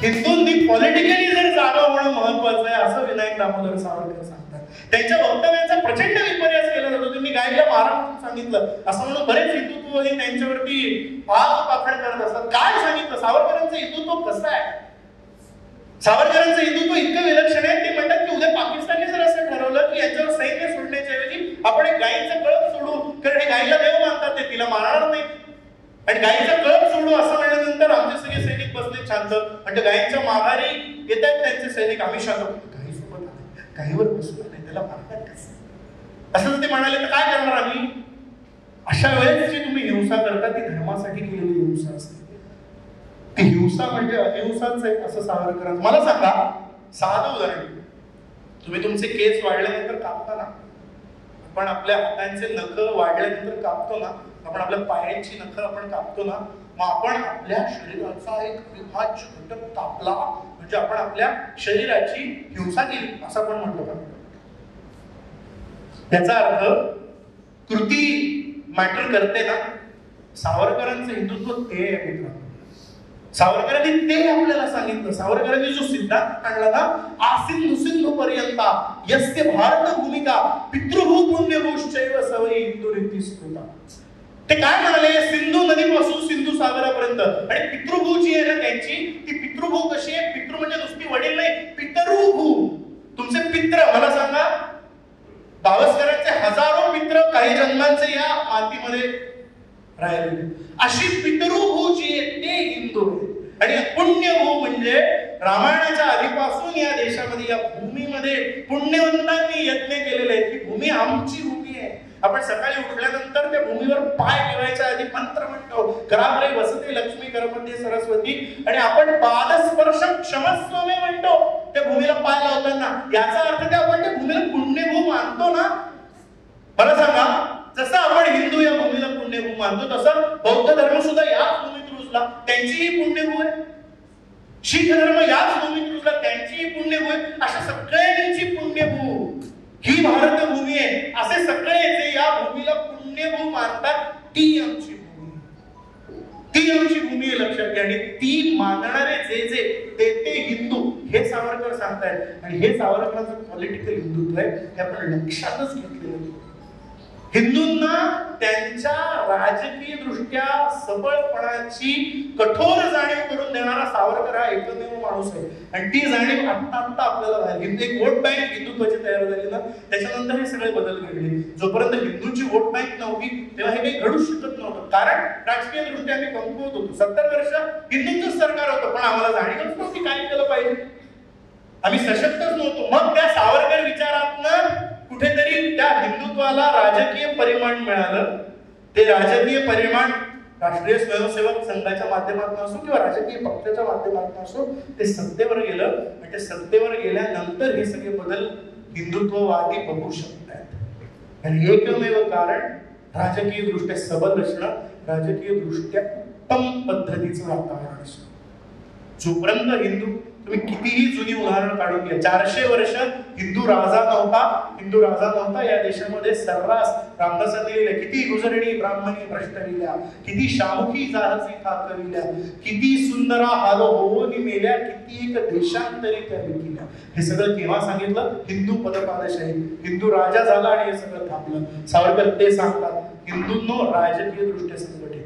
हिंदूंनी politically जर जागा होणं महत्वाचं आहे असं विनायक दामोदर सावरकर सांगतात. त्यांच्या वक्तव्याचा प्रचंड विपर्यास केला जातो. तुम्ही गायला मारा म्हणून सांगितलं असं म्हणून बरेच हिंदुत्ववादी त्यांच्यावरती पाखड करत असतात. काय सांगितलं? सावरकरांचं हिंदुत्व कसं आहे? सावरकरांचं हिंदुत्व इतकं विलक्षण आहे. ते म्हणतात की उद्या पाकिस्तानने जर असं ठरवलं की यांच्यावर सैन्य सोडण्याच्या ऐवजी आपण एक गायीचं कळप सोडू, कारण हे गायीला देव मानतात, ते तिला मारणार नाही, आणि गायीचा कळप सोडू असं म्हणल्यानंतर आमचे सगळे सैनिक बसले शांत. म्हणजे गायीच्या माघारी येत आहेत त्यांचे सैनिक, आम्ही शांत. गायी सोबत गायीवर बसलो नाही, त्याला मारतात कसं? असं ते म्हणाले तर काय करणार आम्ही? अशा वेळेस जी तुम्ही हिंसा करता ती धर्मासाठी केलेली हिंसा असते. ती हिंसा म्हणजे अहिंसाच आहे असं सावरकरांचं. मला सांगा, साधं उदाहरण, तुम्ही तुमचे केस वाढल्यानंतर कापता ना, आपण आपल्या हातांचे नख वाढल्यानंतर कापतो ना, आपण आपल्या पायांची नख आपण कापतो ना, मग आपण आपल्या शरीराचा एक अविभाज्य घटक कापला म्हणजे आपण आपल्या शरीराची हिंसा केली असं आपण म्हणतो का? त्याचा अर्थ कृती मॅटर करते ना. सावरकरांचं हिंदुत्व ते आहे मित्रांनो. सावरकरांनी ते आपल्याला सांगितलं. सावरकरांनी जो सिद्धांत आणला ना, आसिंधु सिंधू पर्यंता यस्य भारत भूमिका पितृभू पुण्यभूश्चैव सवयी हिंदू रीती स्फुटा. ते काय म्हणाले? सिंधू नदीपासून सिंधू सागरापर्यंत. आणि पितृभू जी आहे ना त्यांची, ती पितृभू कशी आहे? पितृ म्हणजे नुसती वडील नाही, पितृभू. तुमचे पित्र, मला सांगा, पावसकरांचे हजारो मित्र काही जन्मांचे या मातीमध्ये राहिले. अशी पितृभू जी आहे ते हिंदू. आणि पुण्यभू म्हणजे रामायणाच्या आधीपासून या देशामध्ये, या भूमीमध्ये पुण्यवंतांनी यज्ञ केलेले आहेत. ही भूमी आमची भूमी आहे. आपण सकाळी उठल्यानंतर त्या भूमीवर पाय ठेवायच्या आधी मंत्र म्हणतो, कराग्रे वसते लक्ष्मी करमध्ये सरस्वती, आणि आपण पादस्पर्श क्षमस्वमे म्हणतो त्या भूमीला पाय लावताना. याचा अर्थ ते आपण त्या भूमीला पुण्यभू मानतो ना. मला सांगा, जसं आपण हिंदू या भूमीला पुण्यभू मानतो तसं बौद्ध धर्म सुद्धा याच भूमीत रुजला, त्यांचीही पुण्यभू आहे. शीख धर्म याच भूमीत रुजला, त्यांचीही पुण्यभू आहे. अशा सगळ्यांची पुण्यभू ही भारतभूमी आहे. असे सगळे जे या भूमीला पुण्यभू मानतात ती आमची भूमी, ती आमची भूमी आहे, लक्षात घ्या. आणि ती मानणारे जे जे ते हिंदू, हे सावरकर सांगतायत. आणि हे सावरकरांचं पॉलिटिकल हिंदुत्व आहे, हे आपण लक्षातच घेतलेलं. हिंदूंना त्यांच्या राजकीय दृष्ट्या सबळपणाची कठोर जाणीव करून देणारा सावरकर हा एकमेव माणूस आहे. आणि ती जाणीव आत्ता आपल्याला झाली. एक वोट बँक हिंदुत्वाची तयार झाली ना, त्याच्यानंतर हे सगळे बदल घडले. जोपर्यंत हिंदूंची वोट बँक नव्हती तेव्हा हे काही घडूच शकत नव्हतं, कारण राजकीय दृष्ट्या आम्ही कमकुवत होतो. 70 वर्ष हिंदूंचं सरकार होतं, पण आम्हाला जाणीवच नव्हती काय केलं पाहिजे. आम्ही सशक्तच नव्हतो. मग त्या सावरकर विचारातनं कुठेतरी त्या हिंदुत्वाला राजकीय परिमाण मिळालं. ते राजकीय परिमाण राष्ट्रीय स्वयंसेवक संघाच्या माध्यमातून असो किंवा राजकीय पक्षाच्या माध्यमातून असो ते सत्तेवर गेलं. आणि ते सत्तेवर गेल्यानंतर हे सगळे बदल हिंदुत्ववादी बघू शकतात. आणि एकमेव कारण राजकीय दृष्ट्या सबल असणं, राजकीय दृष्ट्या उत्तम पद्धतीचं वातावरण असणं. जोपर्यंत हिंदू, तुम्ही कितीही जुनी उदाहरण काढून घ्या, 400 वर्ष हिंदू राजा नव्हता या देशामध्ये. सर्रास रामदासांनी लिहिलं, किती गुजरणी ब्राह्मणी भ्रष्टविल्या, किती शामुखी जहाजी खाकविल्या, किती सुंदरा हालो होऊनी मेल्या, किती एक देशांतरी त्या विकिल्या. हे सगळं केव्हा सांगितलं? हिंदू पदपादशाही, हिंदू राजा झाला आणि हे सगळं थांबलं. सावरकर ते सांगतात, हिंदूंनो राजकीय दृष्ट्या संघटित